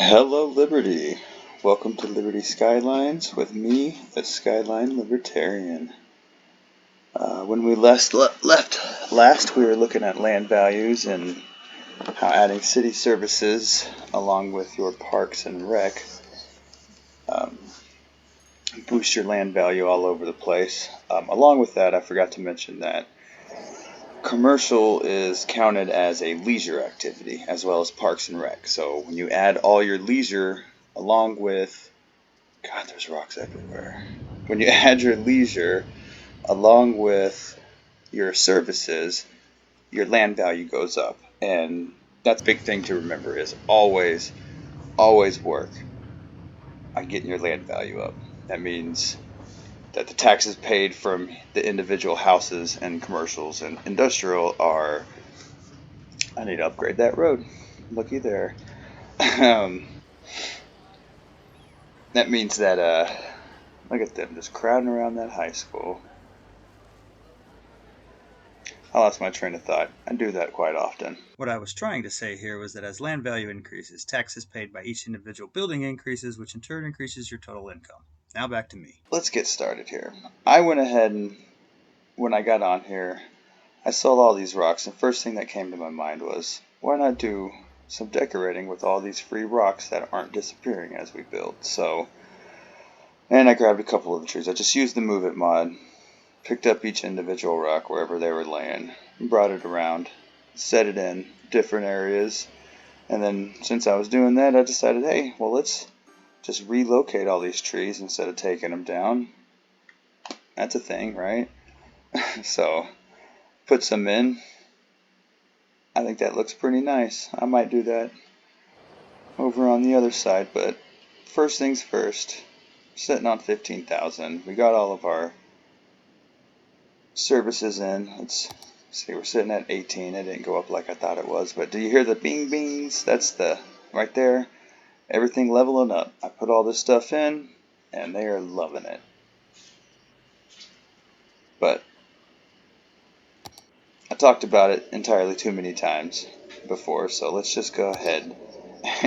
Hello, Liberty. Welcome to Liberty Skylines with me, the Skyline Libertarian. When we left last, we were looking at land values and how adding city services along with your parks and rec um, boost your land value all over the place. Along with that, I forgot to mention that commercial is counted as a leisure activity as well as parks and rec. So when you add all your leisure along with God, there's rocks everywhere. When you add your leisure along with your services, your land value goes up. And that's a big thing to remember is always work on getting your land value up. That means that the taxes paid from the individual houses and commercials and industrial are, I need to upgrade that road. Looky there. um, that means that, look at them just crowding around that high school. I lost my train of thought. I do that quite often. What I was trying to say here was that as land value increases, taxes paid by each individual building increases, which in turn increases your total income. Now back to me. Let's get started here. I went ahead and when I got on here, I saw all these rocks, and first thing that came to my mind was, why not do some decorating with all these free rocks that aren't disappearing as we build? And I grabbed a couple of the trees. I just used the Move It mod, picked up each individual rock wherever they were laying, brought it around, set it in different areas, and then since I was doing that, I decided, hey, well, let's just relocate all these trees instead of taking them down. That's a thing, right? So, put some in. I think that looks pretty nice. I might do that over on the other side, but first things first, sitting on 15,000. We got all of our services in. Let's see, we're sitting at 18. It didn't go up like I thought it was, but do you hear the bing bings? That's the, right there, everything leveling up. I put all this stuff in, and they are loving it. But I talked about it entirely too many times before, so let's just go ahead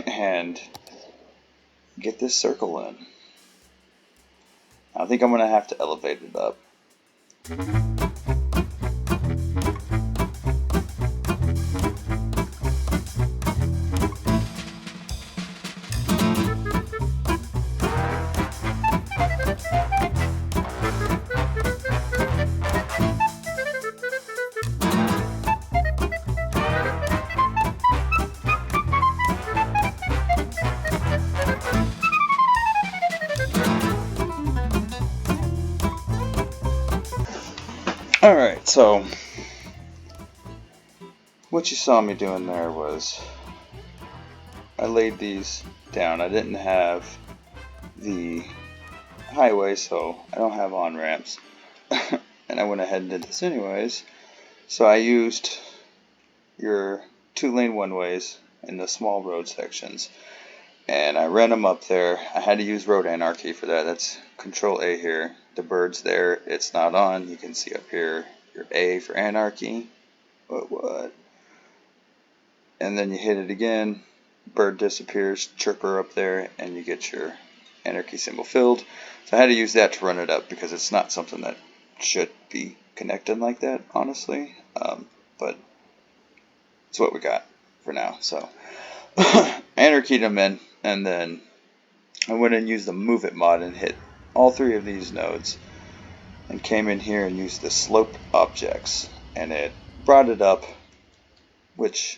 and get this circle in. I think I'm going to have to elevate it up. Alright, so what you saw me doing there was I laid these down. I didn't have the highway, so I don't have on-ramps. And I went ahead and did this anyways. So I used your 2-lane one-ways in the small road sections. And I ran them up there. I had to use road anarchy for that. That's Control A here. The bird's there. It's not on. You can see up here your A for anarchy. What? And then you hit it again. Bird disappears. Chirper up there, and you get your anarchy symbol filled. So I had to use that to run it up because it's not something that should be connected like that, honestly. But it's what we got for now. So anarchied them in, and then I went and used the Move It mod and hit all 3 of these nodes and came in here and used the slope objects, and it brought it up, which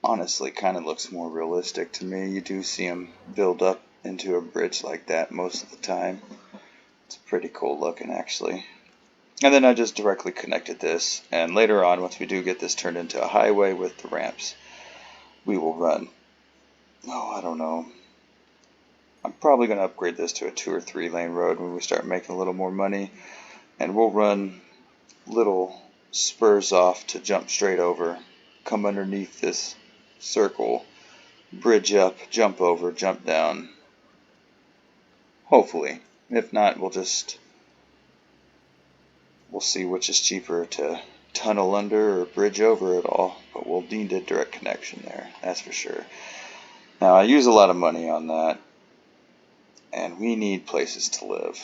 honestly kind of looks more realistic to me. You do see them build up into a bridge like that most of the time. It's pretty cool looking, actually. And then I just directly connected this, and later on, once we do get this turned into a highway with the ramps, we will run, I don't know, I'm probably going to upgrade this to a 2 or 3 lane road when we start making a little more money, and we'll run little spurs off to jump straight over, come underneath this circle, bridge up, jump over, jump down, hopefully. If not, we'll see which is cheaper to tunnel under or bridge over it all, but we'll need a direct connection there, that's for sure. Now I use a lot of money on that, and we need places to live.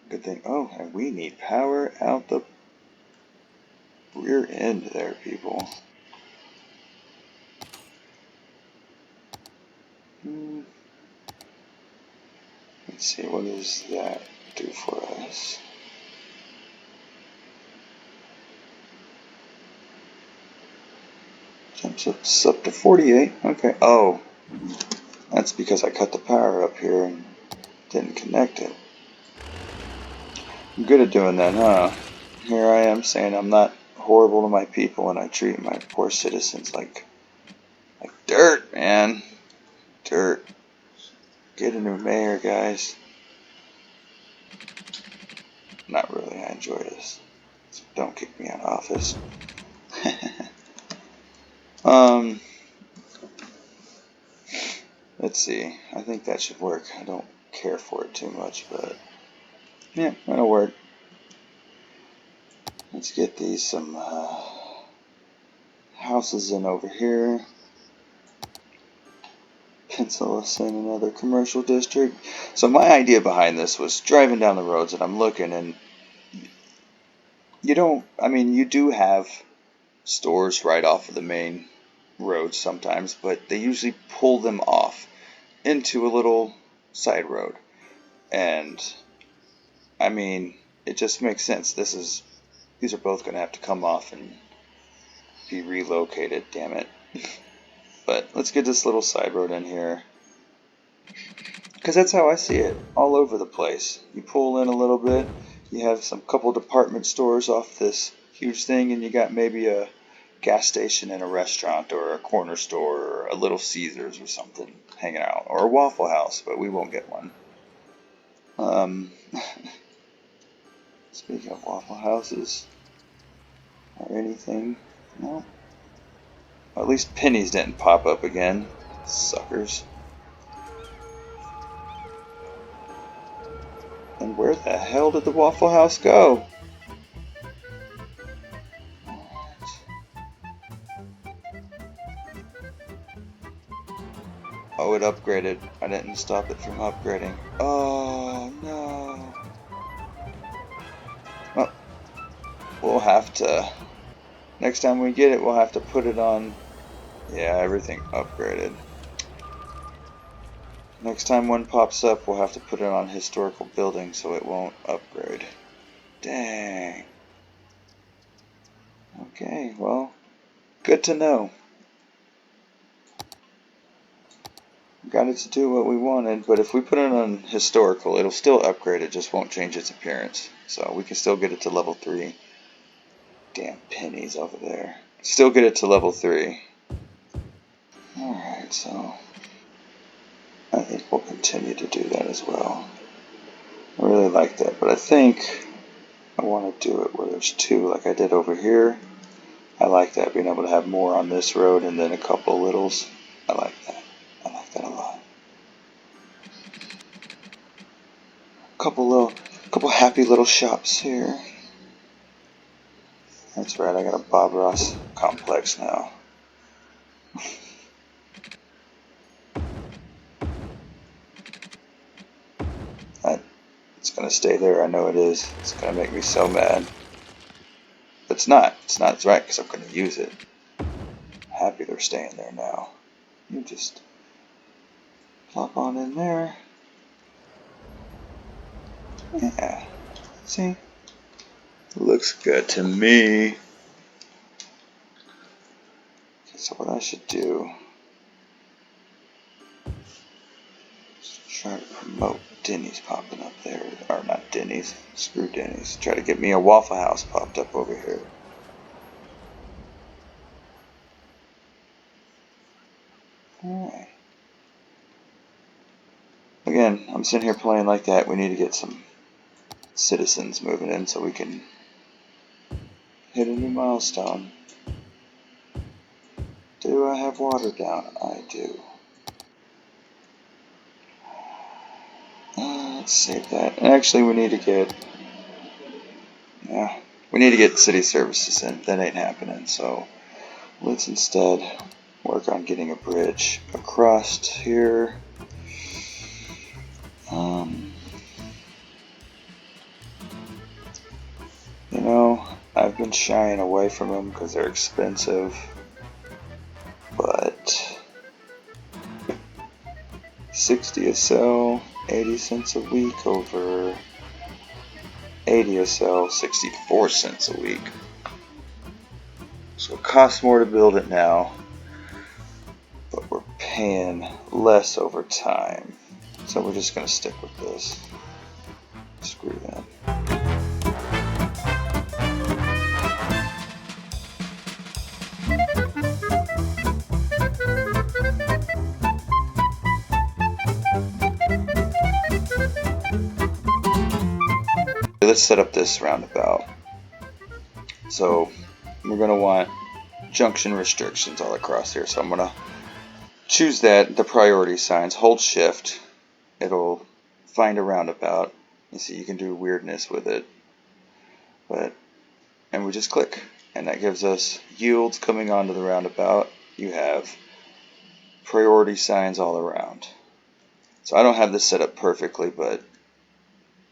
Good thing. Oh, and we need power out the rear end there, people. Let's see, what does that do for us? Jumps us up to 48. Okay. Oh, that's because I cut the power up here and didn't connect it. I'm good at doing that, huh? Here I am saying I'm not horrible to my people and I treat my poor citizens like dirt, man. Dirt. Get a new mayor, guys. Not really, I enjoy this. So don't kick me out of office. Let's see. I think that should work. I don't care for it too much, but yeah, that'll work. Let's get these some houses in over here. Pencil us in another commercial district. So my idea behind this was driving down the roads and I'm looking and you do have stores right off of the main road sometimes, but they usually pull them off into a little side road. And I mean, it just makes sense. These are both going to have to come off and be relocated, damn it. But let's get this little side road in here. Because that's how I see it, all over the place. You pull in a little bit, you have some couple department stores off this huge thing, and you got maybe a gas station and a restaurant, or a corner store, or a Little Caesars or something hanging out, or a Waffle House, but we won't get one. Speaking of Waffle Houses, or anything, no. Well, at least pennies didn't pop up again, suckers. And where the hell did the Waffle House go? Oh, it upgraded. I didn't stop it from upgrading. Oh, no. Well, we'll have to... Next time we get it, we'll have to put it on... Yeah, everything upgraded. Next time one pops up, we'll have to put it on historical building so it won't upgrade. Dang. Okay, well, good to know. Got it to do what we wanted, but if we put it on historical, it'll still upgrade, it just won't change its appearance. So we can still get it to level 3. Damn pennies over there. Still get it to level 3. Alright, so I think we'll continue to do that as well. I really like that, but I think I want to do it where there's 2 like I did over here. I like that, being able to have more on this road and then a couple littles. I like that. I like that a lot. Couple happy little shops here. That's right, I got a Bob Ross complex now. It's gonna stay there, I know it is. It's gonna make me so mad. But it's not. It's right, because I'm gonna use it. Happy they're staying there now. You just plop on in there. Yeah. See? Looks good to me. Okay, so what I should do is try to promote Denny's popping up there. Or not Denny's. Screw Denny's. Try to get me a Waffle House popped up over here. Alright. Again, I'm sitting here playing like that. We need to get some citizens moving in so we can hit a new milestone. Do I have water down? I do. Let's save that. Actually, we need to get... Yeah, we need to get city services in. That ain't happening, so let's instead work on getting a bridge across here. You know, I've been shying away from them because they're expensive, but 60 a cell, 80 cents a week over 80 a cell, 64 cents a week. So it costs more to build it now, but we're paying less over time. So we're just going to stick with this. Screw that. Let's set up this roundabout. So we're going to want junction restrictions all across here. So I'm going to choose that, the priority signs, hold shift. It'll find a roundabout. You see, you can do weirdness with it. And we just click. And that gives us yields coming onto the roundabout. You have priority signs all around. So I don't have this set up perfectly, but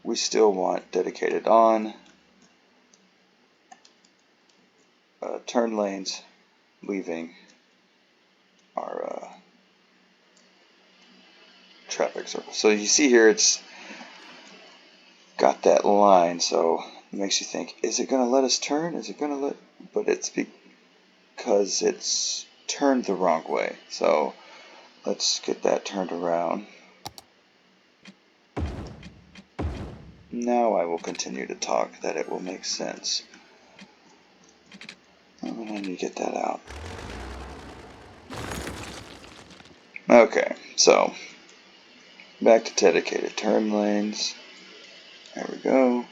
we still want dedicated on, turn lanes leaving our traffic circle. So you see here it's got that line, so it makes you think, is it going to let us turn? Is it going to let, but it's because it's turned the wrong way. So let's get that turned around. Now I will continue to talk that it will make sense. I need to get that out. Okay, so back to dedicated turn lanes. There we go.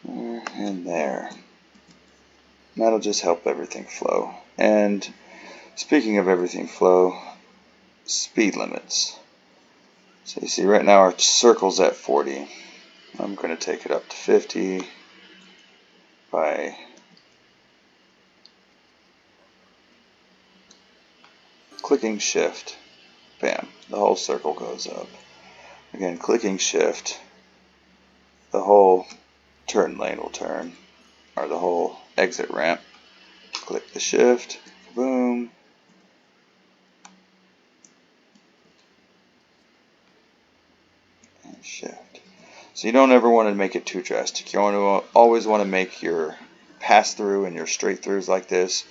There and there. That'll just help everything flow. And speaking of everything flow, speed limits. So you see right now our circle's at 40. I'm going to take it up to 50 by clicking shift. Bam, the whole circle goes up. Again, clicking shift, the whole turn lane will turn, or the whole exit ramp. Click the shift, boom. And shift. So you don't ever want to make it too drastic. You always want to make your pass through and your straight throughs like this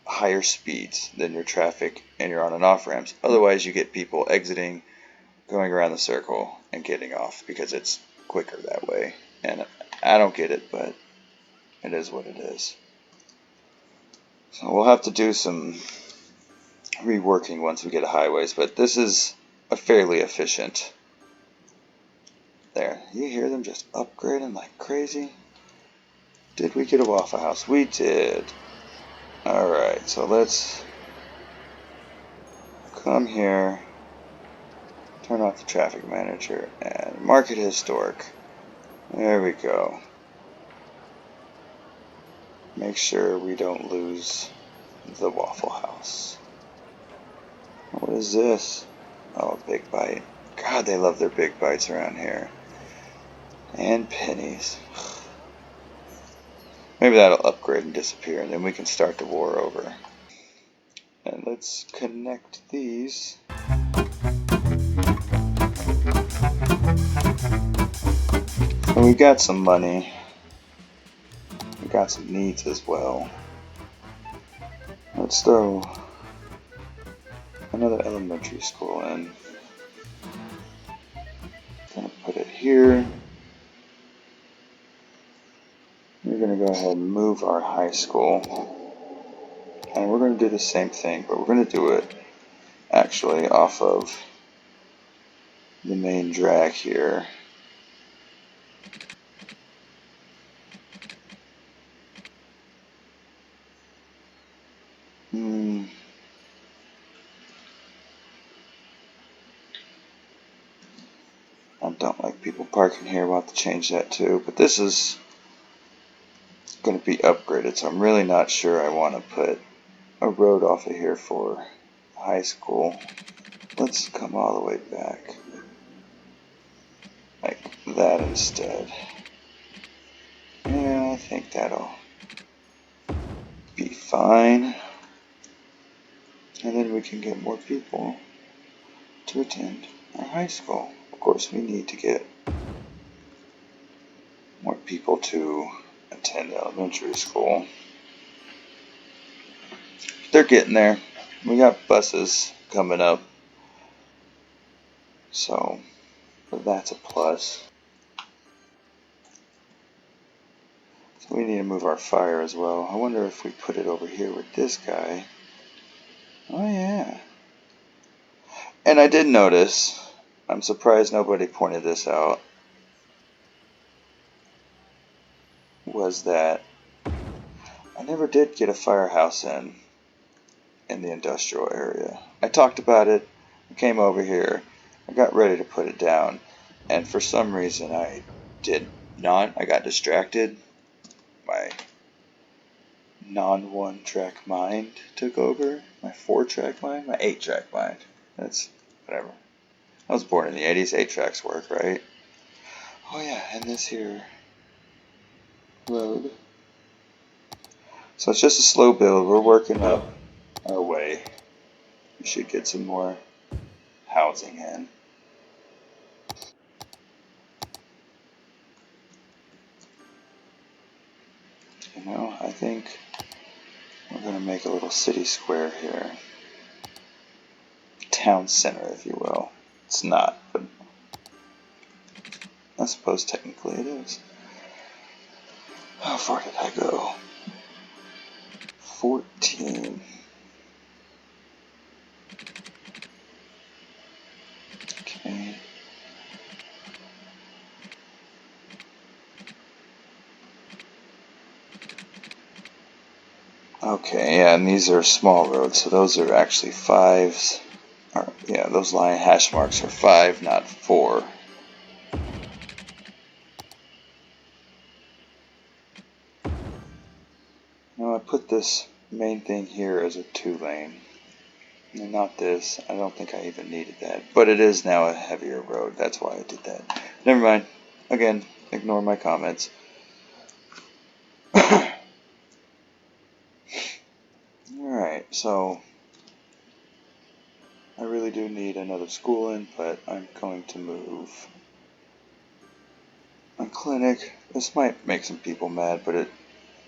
higher speeds than your traffic and your on and off ramps. Otherwise you get people exiting, going around the circle and getting off because it's quicker that way. And I don't get it, but it is what it is. So we'll have to do some reworking once we get highways, but this is a fairly efficient. There, you hear them just upgrading like crazy. Did we get a Waffle House? We did. Alright, so let's come here, turn off the traffic manager, and mark it historic. There we go. Make sure we don't lose the Waffle House. What is this? Oh, a Big Bite. God, they love their Big Bites around here. And pennies. Maybe that'll upgrade and disappear, and then we can start the war over. And let's connect these. And we got some money. We got some needs as well. Let's throw another elementary school in. Gonna put it here. We're gonna go ahead and move our high school. And we're gonna do the same thing, but we're gonna do it actually off of the main drag here. I don't like people parking here. We'll have to change that too. But this is going to be upgraded, so I'm really not sure I want to put a road off of here for high school. Let's come all the way back like that instead. Yeah, I think that'll be fine. And then we can get more people to attend our high school. Of course, we need to get more people to attend elementary school. They're getting there. We got buses coming up, so that's a plus. So we need to move our fire as well. I wonder if we put it over here with this guy. Oh yeah. And I did notice, I'm surprised nobody pointed this out, was that I never did get a firehouse in the industrial area. I talked about it, I came over here, I got ready to put it down, and for some reason I did not. I got distracted. My non-one track mind took over. My 4-track mind, my 8-track mind. That's whatever. I was born in the 80s, 8 tracks work, right? Oh yeah, and this here road. So it's just a slow build. We're working up our way. We should get some more housing in. You know, I think we're going to make a little city square here. Town center, if you will. It's not, but I suppose technically it is. How far did I go? 14. Okay. Okay, yeah, and these are small roads, so those are actually 5s. Or, yeah, those line hash marks are 5, not 4. Now I put this main thing here as a 2-lane. And not this. I don't think I even needed that. But it is now a heavier road. That's why I did that. Never mind. Again, ignore my comments. Alright, so I really do need another school in, but I'm going to move a clinic. This might make some people mad, but it...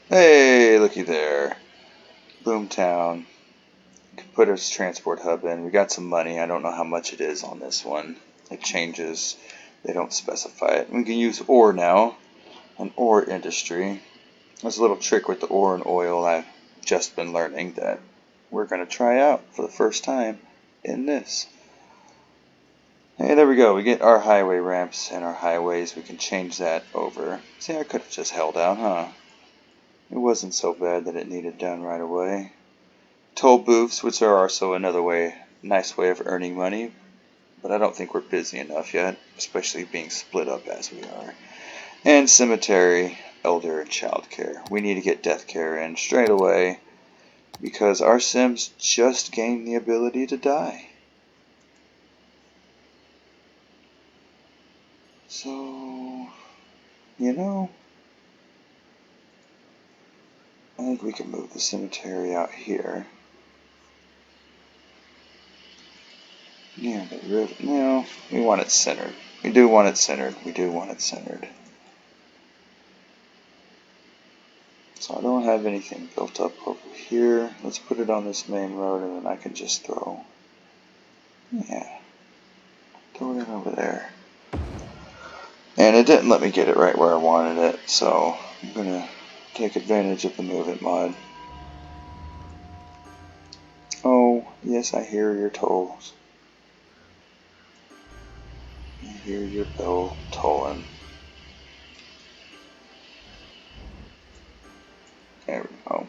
Hey, looky there. Boomtown. Could put a transport hub in. We got some money. I don't know how much it is on this one. It changes. They don't specify it. We can use ore now. An ore industry. There's a little trick with the ore and oil I've just been learning that we're going to try out for the first time in this. Hey, there we go. We get our highway ramps and our highways. We can change that over. See, I could have just held out, huh? It wasn't so bad that it needed done right away. Toll booths, which are also another nice way of earning money, but I don't think we're busy enough yet, especially being split up as we are. And cemetery, elder, and child care. We need to get death care in straight away because our Sims just gained the ability to die. So, you know, I think we can move the cemetery out here. Yeah, but really, no, we want it centered. We do want it centered. We do want it centered. So I don't have anything built up over here. Let's put it on this main road and then I can just throw it over there. And it didn't let me get it right where I wanted it, so I'm gonna take advantage of the move it mod. Oh, yes, I hear your tolls. I hear your bell tolling. There we go.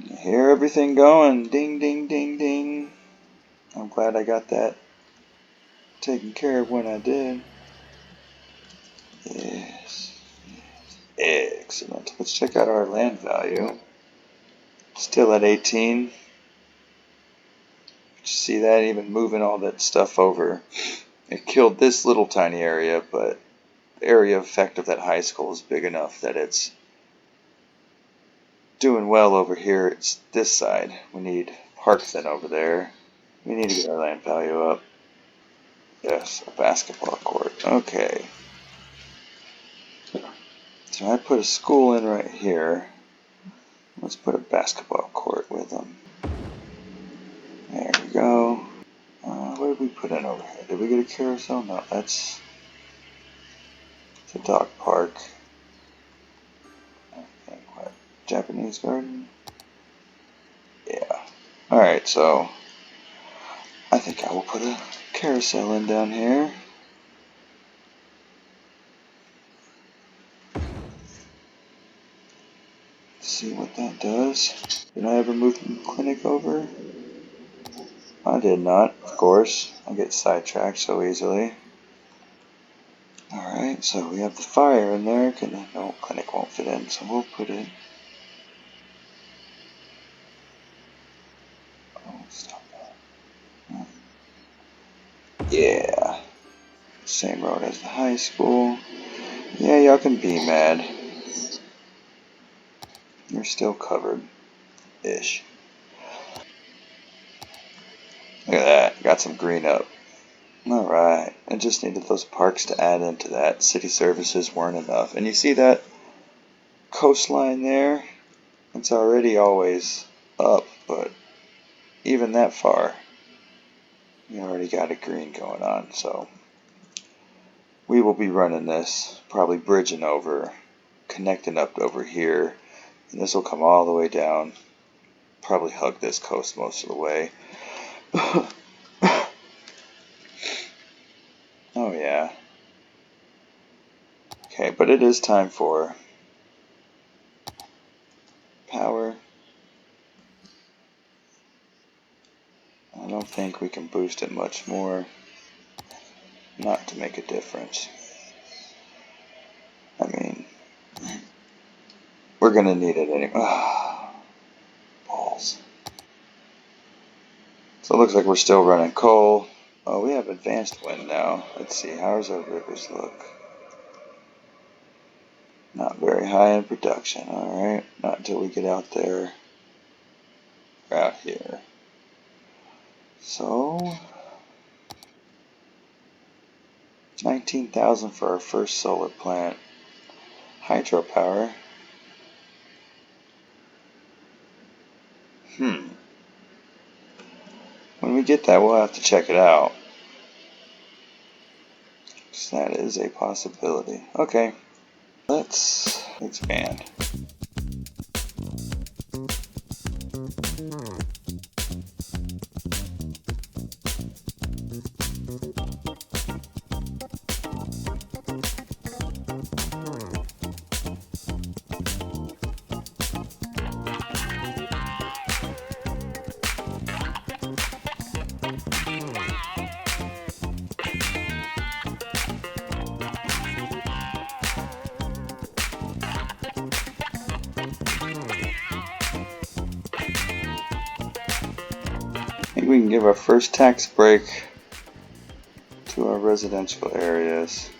You hear everything going. Ding, ding, ding, ding. I'm glad I got that taken care of when I did. Yes. Excellent. Let's check out our land value. Still at 18. See that? Even moving all that stuff over. It killed this little tiny area, but the area effect of that high school is big enough that it's doing well over here. It's this side. We need parks then over there. We need to get our land value up. Yes, a basketball court. Okay. So I put a school in right here. Let's put a basketball court with them. There we go. What did we put in over here? Did we get a carousel? No, it's a dog park. I think what? Japanese garden? Yeah. Alright, so I think I will put a carousel in down here. See what that does. Did I ever move the clinic over? I did not, of course. I get sidetracked so easily. Alright, so we have the fire in there. No, clinic won't fit in, so we'll put it. Oh, stop that. Yeah. Same road as the high school. Yeah, y'all can be mad. You're still covered-ish. Look at that. Got some green up. Alright. I just needed those parks to add into that. City services weren't enough. And you see that coastline there? It's already always up, but even that far, you already got a green going on. So we will be running this, probably bridging over, connecting up over here. And this will come all the way down. Probably hug this coast most of the way. Oh yeah. Okay, but it is time for power. I don't think we can boost it much more. Not to make a difference. I mean, we're gonna need it anyway. Balls. So it looks like we're still running coal. Oh, we have advanced wind now. Let's see, how does our rivers look? Not very high in production, alright. Not until we get out there. We're out here. So 19,000 for our first solar plant. Hydropower. When we get that, we'll have to check it out. So that is a possibility. Okay, let's expand. I think we can give our first tax break to our residential areas.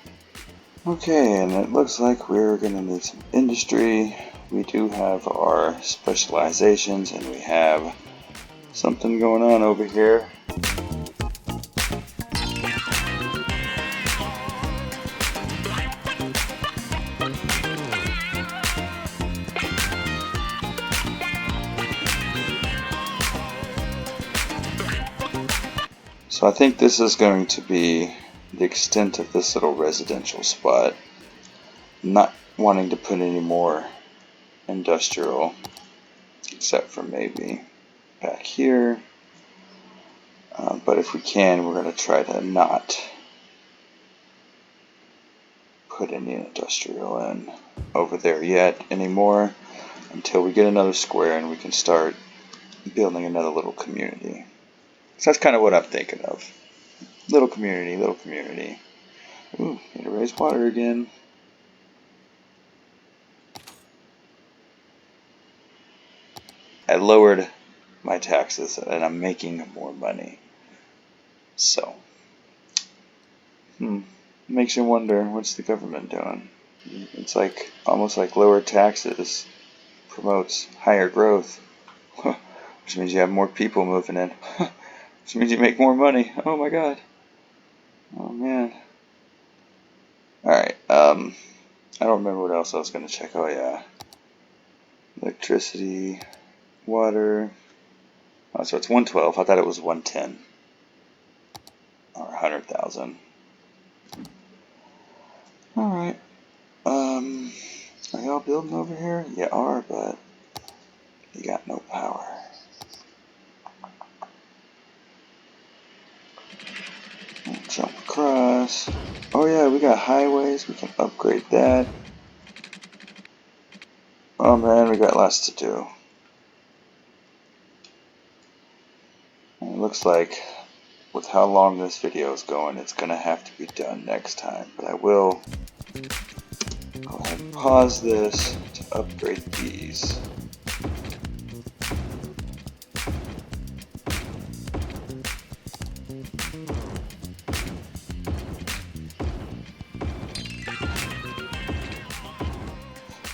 Okay, and it looks like we're going to need some industry. We do have our specializations, and we have something going on over here. So I think this is going to be the extent of this little residential spot. Not wanting to put any more industrial, except for maybe back here. But if we can, we're going to try to not put any industrial in over there yet anymore until we get another square and we can start building another little community. So that's kind of what I'm thinking of. Little community, little community. Ooh, need to raise water again. I lowered my taxes and I'm making more money. So, makes you wonder, what's the government doing? It's like almost like lower taxes promotes higher growth, which means you have more people moving in, which means you make more money. Oh my god. Oh man. Alright, I don't remember what else I was going to check. Oh yeah. Electricity, water. Oh, so it's 112. I thought it was 110. Or 100,000. Alright. Are y'all building over here? You are, but you got no power. Jump across. Oh yeah, we got highways. We can upgrade that. Oh man, we got lots to do. And it looks like with how long this video is going, it's going to have to be done next time. But I will go ahead and pause this to upgrade these.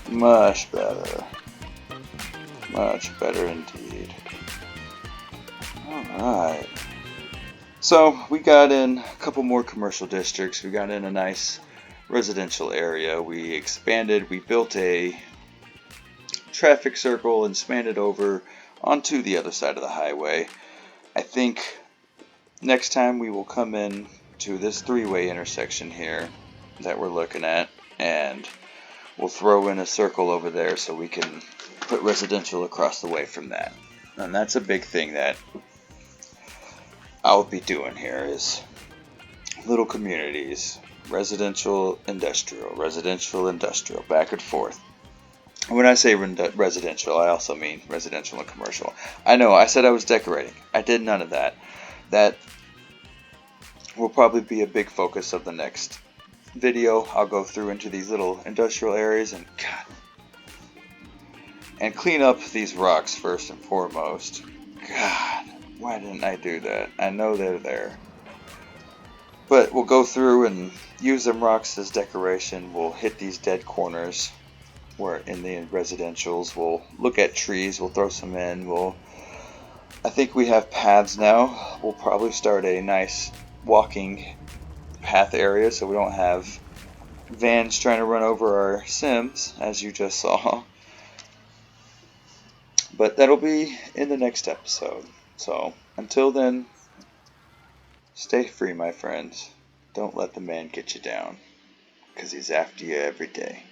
Much better. Much better indeed. Alright. So, we got in a couple more commercial districts. We got in a nice residential area. We expanded. We built a traffic circle and spanned it over onto the other side of the highway. I think next time we will come in to this three-way intersection here that we're looking at, and we'll throw in a circle over there so we can put residential across the way from that. And that's a big thing that I'll be doing here is little communities, residential, industrial, back and forth. When I say residential, I also mean residential and commercial. I know, I said I was decorating. I did none of that. That will probably be a big focus of the next video. I'll go through into these little industrial areas and clean up these rocks first and foremost. God, why didn't I do that? I know they're there. But we'll go through and use them rocks as decoration. We'll hit these dead corners where in the residentials. We'll look at trees. We'll throw some in. I think we have paths now. We'll probably start a nice walking path area so we don't have vans trying to run over our Sims, as you just saw. But that'll be in the next episode. So until then, stay free, my friends. Don't let the man get you down, 'cause he's after you every day.